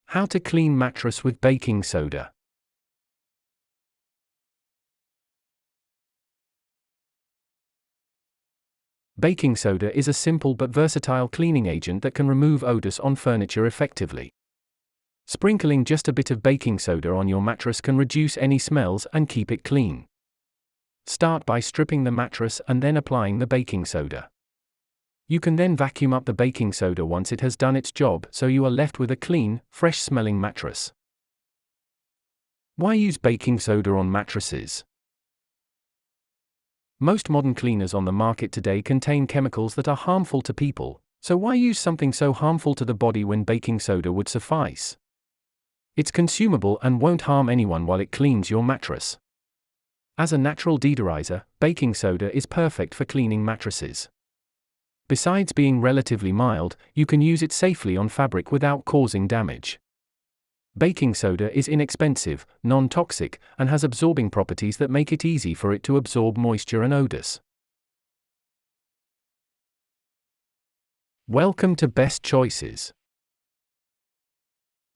How to clean mattress with baking soda. Baking soda is a simple but versatile cleaning agent that can remove odors on furniture effectively. Sprinkling just a bit of baking soda on your mattress can reduce any smells and keep it clean. Start by stripping the mattress and then applying the baking soda. You can then vacuum up the baking soda once it has done its job, so you are left with a clean, fresh-smelling mattress. Why use baking soda on mattresses? Most modern cleaners on the market today contain chemicals that are harmful to people, so why use something so harmful to the body when baking soda would suffice? It's consumable and won't harm anyone while it cleans your mattress. As a natural deodorizer, baking soda is perfect for cleaning mattresses. Besides being relatively mild, you can use it safely on fabric without causing damage. Baking soda is inexpensive, non-toxic, and has absorbing properties that make it easy for it to absorb moisture and odors. Welcome to Best Choices.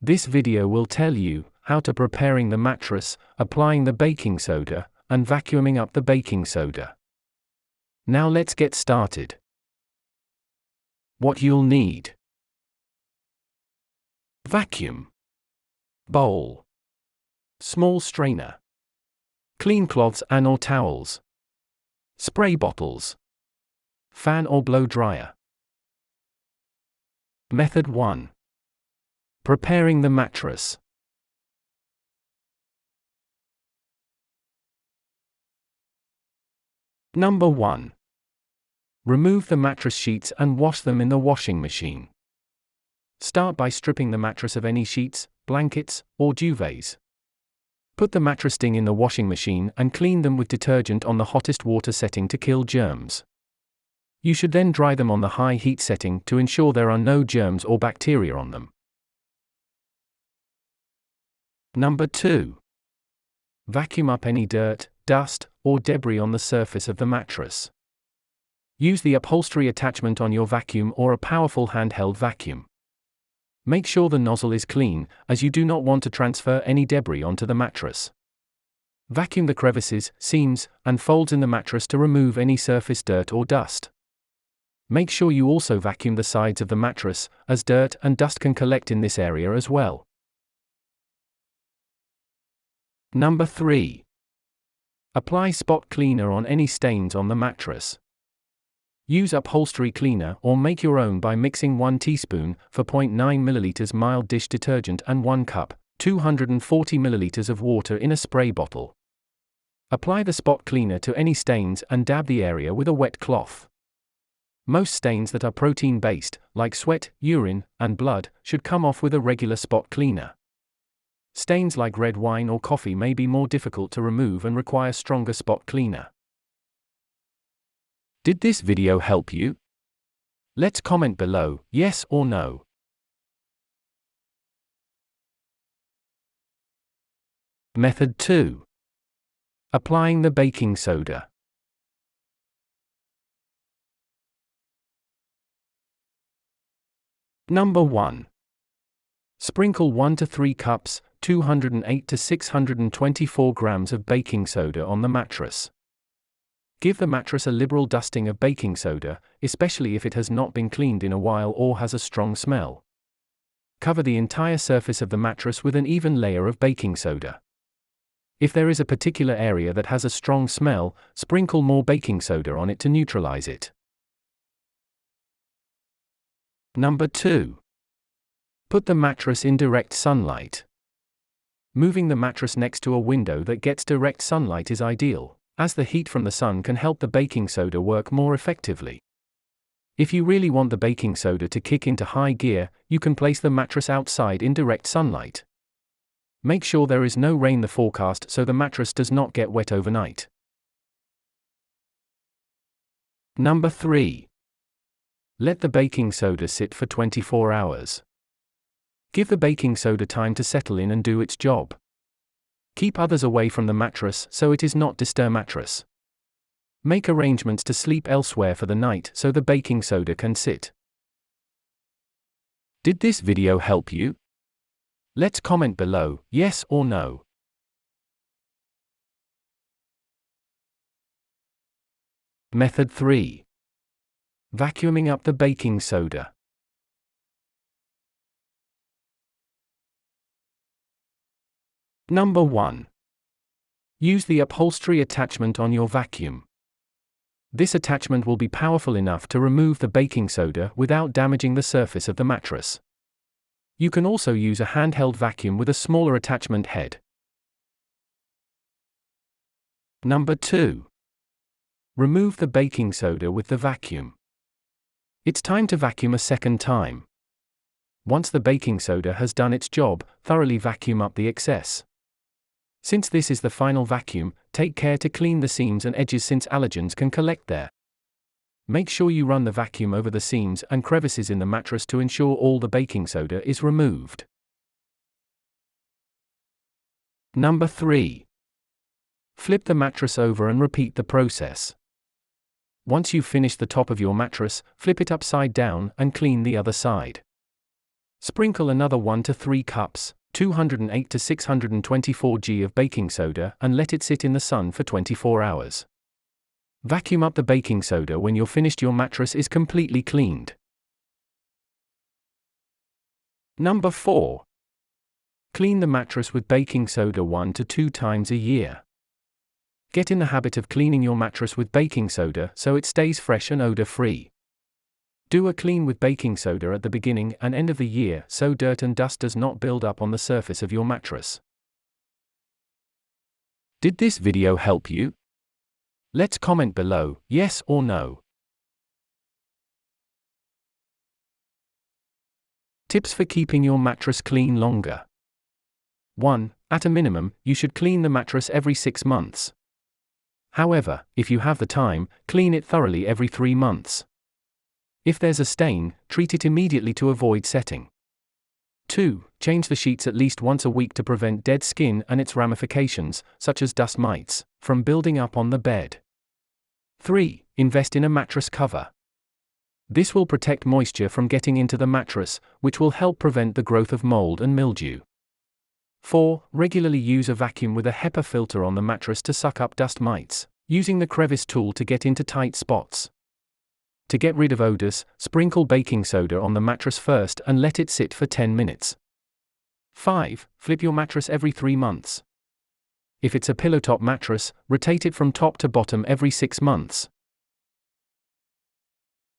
This video will tell you how to preparing the mattress, applying the baking soda, and vacuuming up the baking soda. Now let's get started. What you'll need: vacuum, bowl, small strainer, clean cloths and/or towels, spray bottles, fan or blow dryer. Method 1. Preparing the mattress. Number 1. Remove the mattress sheets and wash them in the washing machine. Start by stripping the mattress of any sheets, blankets, or duvets. Put the mattress ding in the washing machine and clean them with detergent on the hottest water setting to kill germs. You should then dry them on the high heat setting to ensure there are no germs or bacteria on them. Number 2. Vacuum up any dirt, dust, or debris on the surface of the mattress. Use the upholstery attachment on your vacuum or a powerful handheld vacuum. Make sure the nozzle is clean, as you do not want to transfer any debris onto the mattress. Vacuum the crevices, seams, and folds in the mattress to remove any surface dirt or dust. Make sure you also vacuum the sides of the mattress, as dirt and dust can collect in this area as well. Number 3. Apply spot cleaner on any stains on the mattress. Use upholstery cleaner or make your own by mixing 1 teaspoon for 0.9 ml mild dish detergent and 1 cup, 240 ml of water in a spray bottle. Apply the spot cleaner to any stains and dab the area with a wet cloth. Most stains that are protein-based, like sweat, urine, and blood, should come off with a regular spot cleaner. Stains like red wine or coffee may be more difficult to remove and require stronger spot cleaner. Did this video help you? Let's comment below, yes or no. Method 2. Applying the baking soda. Number 1. Sprinkle 1 to 3 cups, 208 to 624 grams of baking soda on the mattress. Give the mattress a liberal dusting of baking soda, especially if it has not been cleaned in a while or has a strong smell. Cover the entire surface of the mattress with an even layer of baking soda. If there is a particular area that has a strong smell, sprinkle more baking soda on it to neutralize it. Number 2. Put the mattress in direct sunlight. Moving the mattress next to a window that gets direct sunlight is ideal, as the heat from the sun can help the baking soda work more effectively. If you really want the baking soda to kick into high gear, you can place the mattress outside in direct sunlight. Make sure there is no rain in the forecast so the mattress does not get wet overnight. Number 3. Let the baking soda sit for 24 hours. Give the baking soda time to settle in and do its job. Keep others away from the mattress so it is not disturb mattress. Make arrangements to sleep elsewhere for the night so the baking soda can sit. Did this video help you? Let's comment below, yes or no. Method 3. Vacuuming up the baking soda. Number 1. Use the upholstery attachment on your vacuum. This attachment will be powerful enough to remove the baking soda without damaging the surface of the mattress. You can also use a handheld vacuum with a smaller attachment head. Number 2. Remove the baking soda with the vacuum. It's time to vacuum a second time. Once the baking soda has done its job, thoroughly vacuum up the excess. Since this is the final vacuum, take care to clean the seams and edges since allergens can collect there. Make sure you run the vacuum over the seams and crevices in the mattress to ensure all the baking soda is removed. Number 3. Flip the mattress over and repeat the process. Once you've finished the top of your mattress, flip it upside down and clean the other side. Sprinkle another 1 to 3 cups, 208 to 624 g of baking soda and let it sit in the sun for 24 hours. Vacuum up the baking soda when you're finished your mattress is completely cleaned. Number 4. Clean the mattress with baking soda 1 to 2 times a year. Get in the habit of cleaning your mattress with baking soda so it stays fresh and odor-free. Do a clean with baking soda at the beginning and end of the year so dirt and dust does not build up on the surface of your mattress. Did this video help you? Let's comment below, yes or no. Tips for keeping your mattress clean longer. 1. At a minimum, you should clean the mattress every 6 months. However, if you have the time, clean it thoroughly every 3 months. If there's a stain, treat it immediately to avoid setting. 2. Change the sheets at least once a week to prevent dead skin and its ramifications, such as dust mites, from building up on the bed. 3. Invest in a mattress cover. This will protect moisture from getting into the mattress, which will help prevent the growth of mold and mildew. 4. Regularly use a vacuum with a HEPA filter on the mattress to suck up dust mites, using the crevice tool to get into tight spots. To get rid of odors, sprinkle baking soda on the mattress first and let it sit for 10 minutes. 5. Flip your mattress every 3 months. If it's a pillow top mattress, rotate it from top to bottom every 6 months.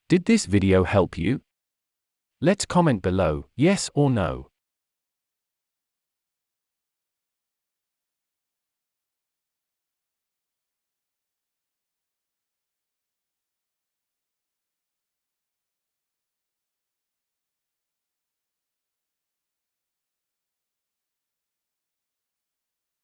Did this video help you? Let's comment below, yes or no.